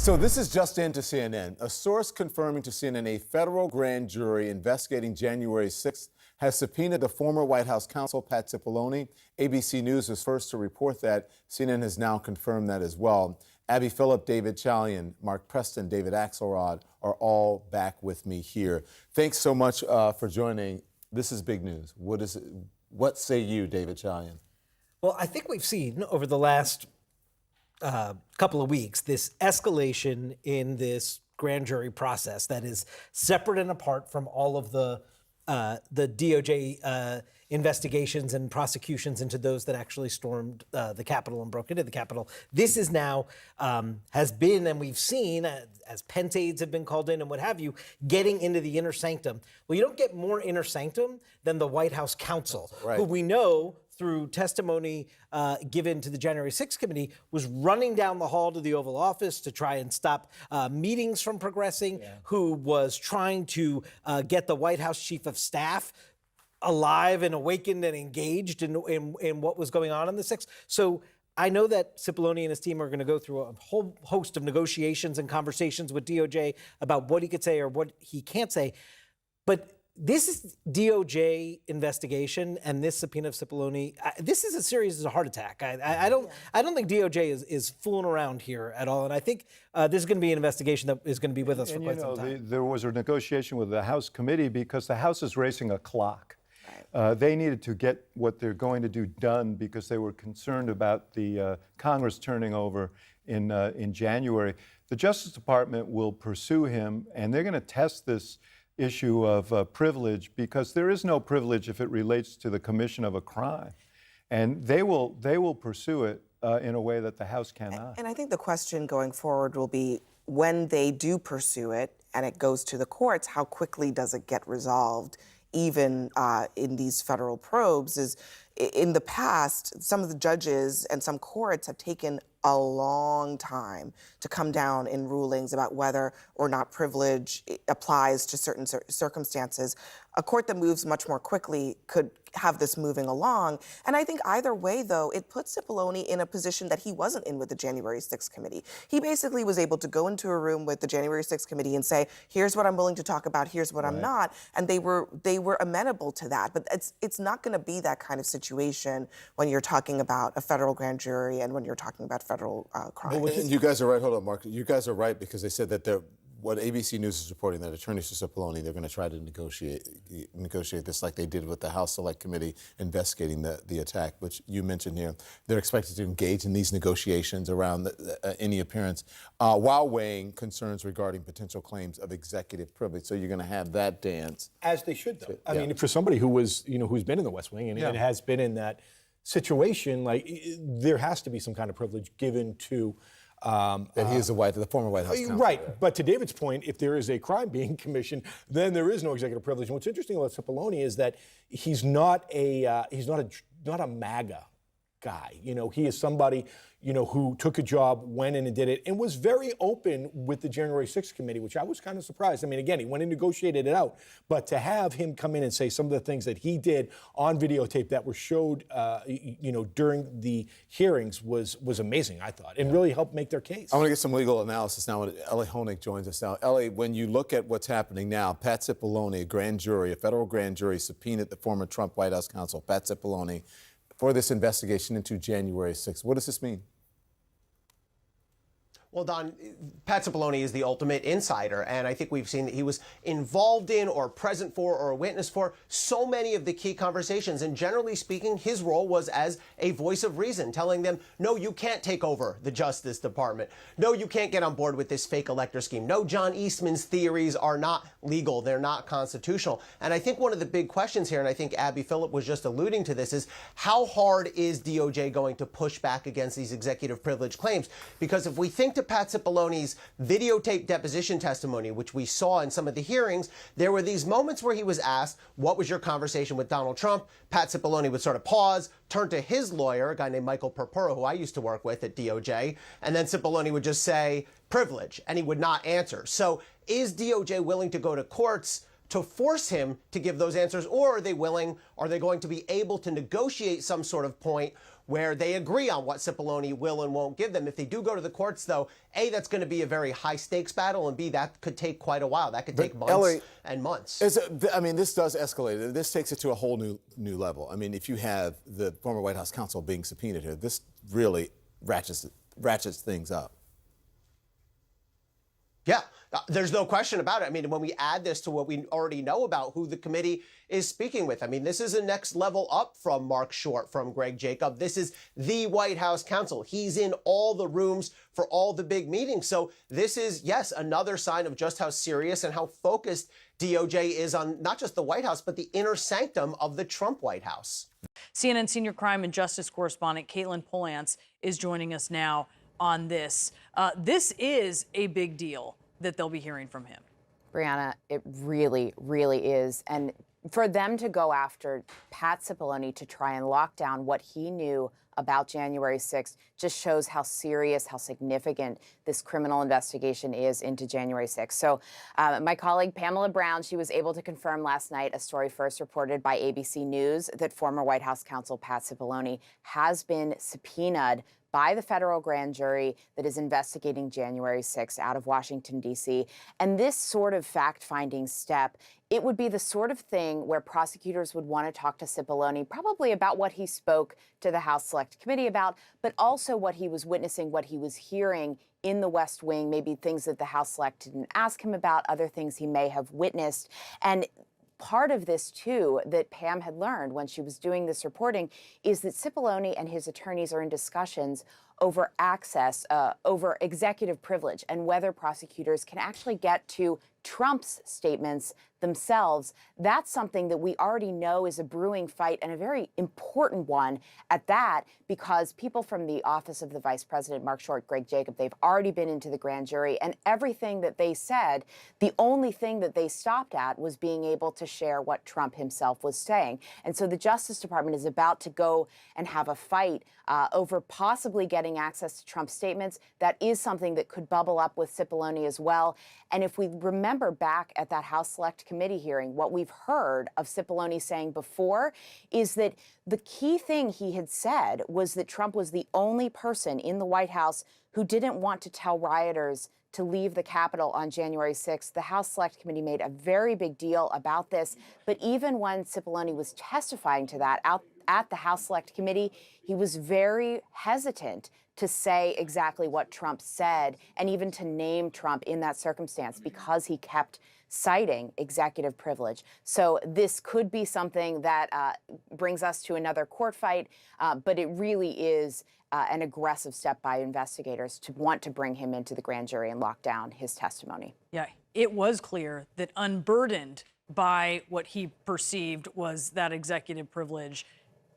So this is just into CNN. A source confirming to CNN a federal grand jury investigating January 6th has subpoenaed the former White House counsel, Pat Cipollone. ABC News was first to report that. CNN has now confirmed that as well. Abby Phillip, David Chalian, Mark Preston, David Axelrod are all back with me here. Thanks so much for joining. This is big news. What say you, David Chalian? Well, I think we've seen over the last couple of weeks this escalation in this grand jury process that is separate and apart from all of the DOJ investigations and prosecutions into those that actually stormed the Capitol and broke into the Capitol. This is now, has been, and we've seen, as Pence aides have been called in and what have you, getting into the inner sanctum. Well, you don't get more inner sanctum than the White House counsel, right, who we know through testimony given to the January 6th committee, was running down the hall to the Oval Office to try and stop meetings from progressing, who was trying to get the White House chief of staff alive and awakened and engaged in what was going on in the 6th. So I know that Cipollone and his team are going to go through a whole host of negotiations and conversations with DOJ about what he could say or what he can't say. But this is DOJ investigation, and this subpoena of Cipollone. This is as serious as a heart attack. I don't think DOJ is fooling around here at all, and I think this is going to be an investigation that is going to be with us for quite some time. There was a negotiation with the House committee because the House is racing a clock. They needed to get what they're going to do done because they were concerned about the Congress turning over in January. The Justice Department will pursue him, and they're going to test this issue of privilege, because there is no privilege if it relates to the commission of a crime, and they will pursue it in a way that the House cannot. And I think the question going forward will be, when they do pursue it and it goes to the courts, how quickly does it get resolved, even in these federal probes? Is in the past, some of the judges and some courts have taken a long time to come down in rulings about whether or not privilege applies to certain circumstances. A court that moves much more quickly could have this moving along. And I think either way, though, it puts Cipollone in a position that he wasn't in with the January 6th committee. He basically was able to go into a room with the January 6th committee and say, here's what I'm willing to talk about, here's what I'm not. And they were amenable to that. But it's not going to be that kind of situation when you're talking about a federal grand jury and when you're talking about federal crimes. And you guys are right. Hold on, Mark. You guys are right, because they said that what ABC News is reporting, that attorneys for Cipollone, they're going to try to negotiate this like they did with the House Select Committee investigating the attack, which you mentioned here. They're expected to engage in these negotiations around any appearance while weighing concerns regarding potential claims of executive privilege. So you're going to have that dance. As they should, though. I mean, for somebody who was, who's been in the West Wing and has been in that situation, like, there has to be some kind of privilege given to that he is the former White House counsel. Right, but to David's point, if there is a crime being commissioned, then there is no executive privilege. And what's interesting about Cipollone is that he's not a MAGA guy. He is somebody, who took a job, went in and did it, and was very open with the January 6th committee, which I was kind of surprised. I mean, again, he went and negotiated it out, but to have him come in and say some of the things that he did on videotape that were showed, during the hearings was amazing, I thought, and really helped make their case. I want to get some legal analysis now. Ellie Honig joins us now. Ellie, when you look at what's happening now, Pat Cipollone, a federal grand jury subpoenaed the former Trump White House counsel, Pat Cipollone, for this investigation into January 6th. What does this mean? Well, Don, Pat Cipollone is the ultimate insider, and I think we've seen that he was involved in or present for or a witness for so many of the key conversations. And generally speaking, his role was as a voice of reason, telling them, no, you can't take over the Justice Department. No, you can't get on board with this fake elector scheme. No, John Eastman's theories are not legal. They're not constitutional. And I think one of the big questions here, and I think Abby Phillip was just alluding to this, is how hard is DOJ going to push back against these executive privilege claims? Because if we think to Pat Cipollone's videotape deposition testimony, which we saw in some of the hearings, there were these moments where he was asked, what was your conversation with Donald Trump? Pat Cipollone would sort of pause, turn to his lawyer, a guy named Michael Purpura, who I used to work with at DOJ, and then Cipollone would just say, privilege, and he would not answer. So is DOJ willing to go to courts to force him to give those answers, or are they going to be able to negotiate some sort of point where they agree on what Cipollone will and won't give them. If they do go to the courts, though, A, that's going to be a very high stakes battle, and B, that could take quite a while. That could take months Ellie, and months. I mean, this does escalate. This takes it to a whole new level. I mean, if you have the former White House counsel being subpoenaed here, this really ratchets things up. Yeah, there's no question about it. I mean, when we add this to what we already know about who the committee is speaking with, I mean, this is a next level up from Mark Short, from Greg Jacob. This is the White House counsel. He's in all the rooms for all the big meetings. So this is, yes, another sign of just how serious and how focused DOJ is on not just the White House, but the inner sanctum of the Trump White House. CNN senior crime and justice correspondent Caitlin Polantz is joining us now on this. This is a big deal that they'll be hearing from him. Brianna, it really, really is. And for them to go after Pat Cipollone to try and lock down what he knew about January 6th just shows how serious, how significant this criminal investigation is into January 6th. So my colleague Pamela Brown, she was able to confirm last night a story first reported by ABC News that former White House counsel Pat Cipollone has been subpoenaed by the federal grand jury that is investigating January 6th out of Washington, D.C. And this sort of fact-finding step, it would be the sort of thing where prosecutors would want to talk to Cipollone probably about what he spoke to the House Select Committee about, but also what he was witnessing, what he was hearing in the West Wing, maybe things that the House Select didn't ask him about, other things he may have witnessed. And part of this, too, that Pam had learned when she was doing this reporting is that Cipollone and his attorneys are in discussions over access, over executive privilege, and whether prosecutors can actually get to Trump's statements themselves. That's something that we already know is a brewing fight, and a very important one at that, because people from the office of the Vice President, Mark Short, Greg Jacob, they've already been into the grand jury, and everything that they said, the only thing that they stopped at was being able to share what Trump himself was saying. And so the Justice Department is about to go and have a fight over possibly getting access to Trump's statements. That is something that could bubble up with Cipollone as well. And if we remember back at that House Select Committee hearing, what we've heard of Cipollone saying before is that the key thing he had said was that Trump was the only person in the White House who didn't want to tell rioters to leave the Capitol on January 6th. The House Select Committee made a very big deal about this. But even when Cipollone was testifying to that out at the House Select Committee, he was very hesitant to say exactly what Trump said and even to name Trump in that circumstance because he kept citing executive privilege. So this could be something that brings us to another court fight, but it really is an aggressive step by investigators to want to bring him into the grand jury and lock down his testimony. Yeah, it was clear that unburdened by what he perceived was that executive privilege,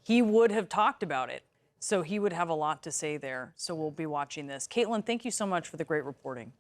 he would have talked about it. So he would have a lot to say there. So we'll be watching this. Caitlin, thank you so much for the great reporting.